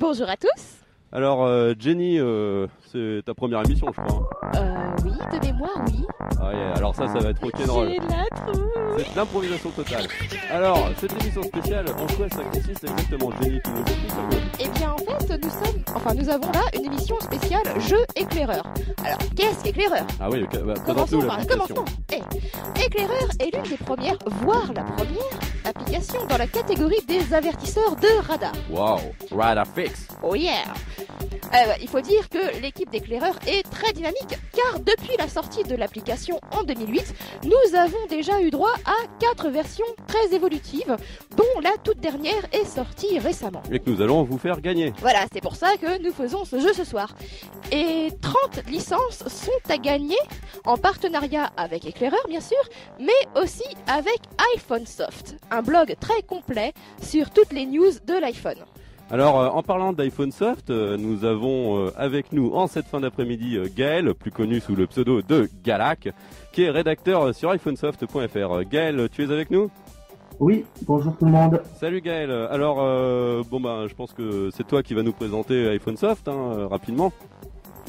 Bonjour à tous. Alors Jenny, c'est ta première émission je crois. Oui, de mémoire, oui. Ah ouais, alors ça va être rock'n'roll. J'ai la trouille. C'est l'improvisation totale. Alors, cette émission spéciale, en quoi ça consiste exactement, Jenny, tu nous expliques un peu? Eh bien, en fait, nous avons là une émission spéciale jeu éclaireur. Alors, qu'est-ce qu'éclaireur? Ah oui, Commençons présente-nous par l'application. Éclaireur est l'une des premières, voire la première application dans la catégorie des avertisseurs de radar. Wow, radar fix. Oh yeah. Il faut dire que l'équipe d'éclaireurs est très dynamique car depuis la sortie de l'application en 2008, nous avons déjà eu droit à 4 versions très évolutives dont la toute dernière est sortie récemment. Et que nous allons vous faire gagner. Voilà, c'est pour ça que nous faisons ce jeu ce soir. Et 30 licences sont à gagner en partenariat avec Éclaireur bien sûr, mais aussi avec iPhonesoft, un blog très complet sur toutes les news de l'iPhone. Alors, en parlant d'iPhonesoft, nous avons avec nous en cette fin d'après-midi Gaël, plus connu sous le pseudo de Galac, qui est rédacteur sur iPhonesoft.fr. Gaël, tu es avec nous? Oui, bonjour tout le monde. Salut Gaël. Alors, je pense que c'est toi qui vas nous présenter iPhonesoft, rapidement.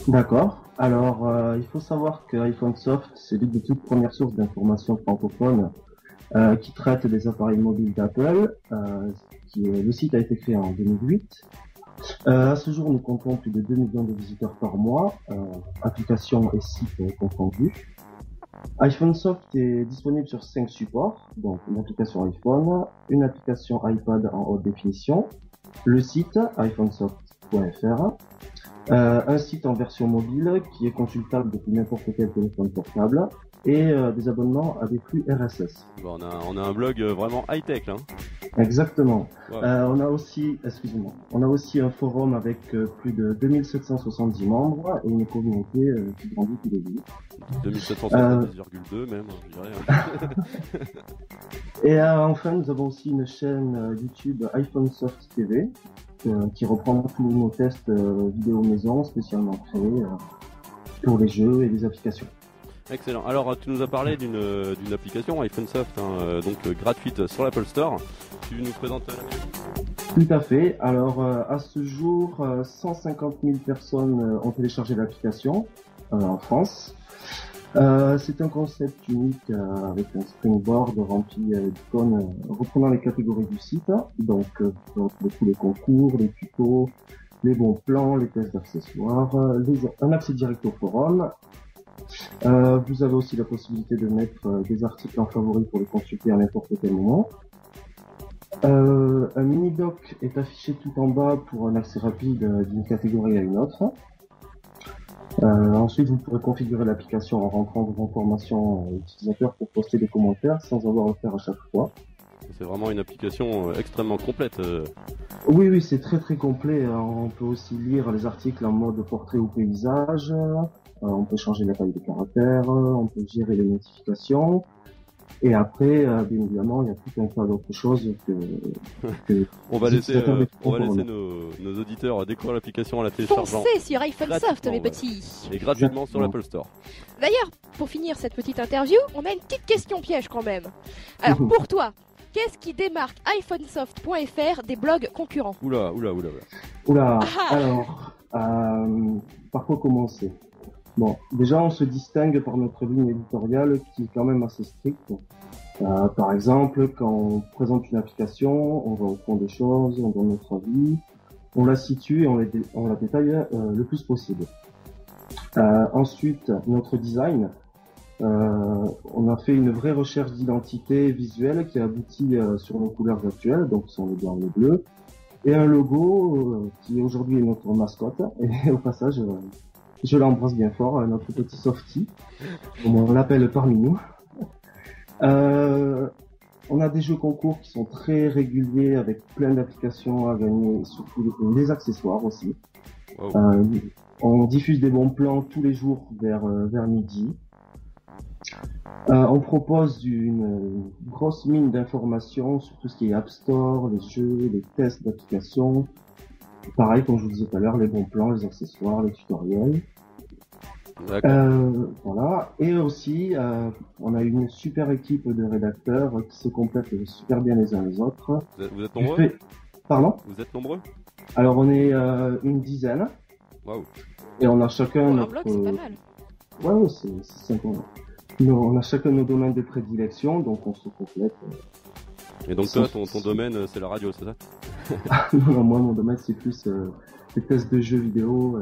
D'accord. Alors, il faut savoir que iPhonesoft, c'est l'une des toutes premières sources d'informations francophones qui traite des appareils mobiles d'Apple. Le site a été créé en 2008. À ce jour, nous comptons plus de 2 millions de visiteurs par mois, applications et sites confondus. iPhonesoft est disponible sur 5 supports, donc une application iPhone, une application iPad en haute définition, le site iPhonesoft.fr, un site en version mobile qui est consultable depuis n'importe quel téléphone portable, et des abonnements à des flux RSS. Bon, on a un blog vraiment high-tech là. Exactement. Wow. On a aussi un forum avec plus de 2770 membres et une communauté qui grandit tous les jours. 2770,2 même, je dirais. Et enfin, nous avons aussi une chaîne YouTube iPhonesoft TV qui reprend tous nos tests vidéo maison spécialement créés pour les jeux et les applications. Excellent. Alors, tu nous as parlé d'une application iPhonesoft, donc gratuite sur l'Apple Store. Tu nous présentes Tout à fait. Alors, à ce jour, 150 000 personnes ont téléchargé l'application en France. C'est un concept unique avec un springboard rempli d'icônes reprenant les catégories du site. Donc, vous retrouvez tous les concours, les tutos, les bons plans, les tests d'accessoires, un accès direct au forum. Vous avez aussi la possibilité de mettre des articles en favoris pour les consulter à n'importe quel moment. Un mini-doc est affiché tout en bas pour un accès rapide d'une catégorie à une autre. Ensuite, vous pourrez configurer l'application en rentrant vos informations utilisateurs pour poster des commentaires sans avoir à le faire à chaque fois. C'est vraiment une application extrêmement complète. Oui, c'est très très complet. On peut aussi lire les articles en mode portrait ou paysage. On peut changer la taille des caractères. On peut gérer les notifications. Et après, bien évidemment, il y a tout un tas d'autres choses que on va laisser nos auditeurs découvrir l'application en la téléchargeant. Foncez sur iPhonesoft, mes petits. Et gratuitement sur l'Apple Store. D'ailleurs, pour finir cette petite interview, on a une petite question piège quand même. Alors, pour toi, qu'est-ce qui démarque iPhonesoft.fr des blogs concurrents? Oula, alors, par quoi commencer? Bon, déjà, on se distingue par notre ligne éditoriale qui est quand même assez stricte. Par exemple, quand on présente une application, on va au fond des choses, on donne notre avis, on la situe et on la détaille le plus possible. Ensuite, notre design. On a fait une vraie recherche d'identité visuelle qui a abouti sur nos couleurs actuelles, donc sont le blanc et le bleu, et un logo qui aujourd'hui est notre mascotte. Et au passage, je l'embrasse bien fort, notre petit softie, comme on l'appelle parmi nous. On a des jeux concours qui sont très réguliers avec plein d'applications à gagner, surtout des accessoires aussi. Wow. On diffuse des bons plans tous les jours vers midi. On propose une grosse mine d'informations sur tout ce qui est App Store, les jeux, les tests d'applications. Pareil, comme je vous disais tout à l'heure, les bons plans, les accessoires, les tutoriels. Voilà. Et aussi, on a une super équipe de rédacteurs qui se complètent super bien les uns les autres. Vous êtes nombreux? Pardon? Vous êtes nombreux? Alors on est une dizaine. Waouh. Et on a chacun Pour un notre... blog, c'est pas mal. Ouais, c'est sympa. On a chacun nos domaines de prédilection, donc on se complète. Et donc toi, ton domaine, c'est la radio, c'est ça? Non, moi, mon domaine, c'est plus les tests de jeux vidéo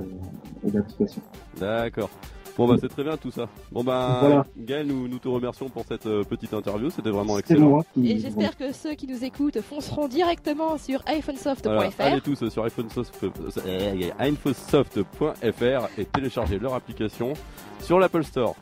et d'applications. D'accord. Bon bah c'est très bien tout ça. Bon bah Voilà. Gaël, nous te remercions pour cette petite interview, c'était vraiment C'est excellent. moi qui... Et j'espère que ceux qui nous écoutent fonceront directement sur iPhonesoft.fr. Voilà, allez tous sur iPhonesoft.fr et téléchargez leur application sur l'Apple Store.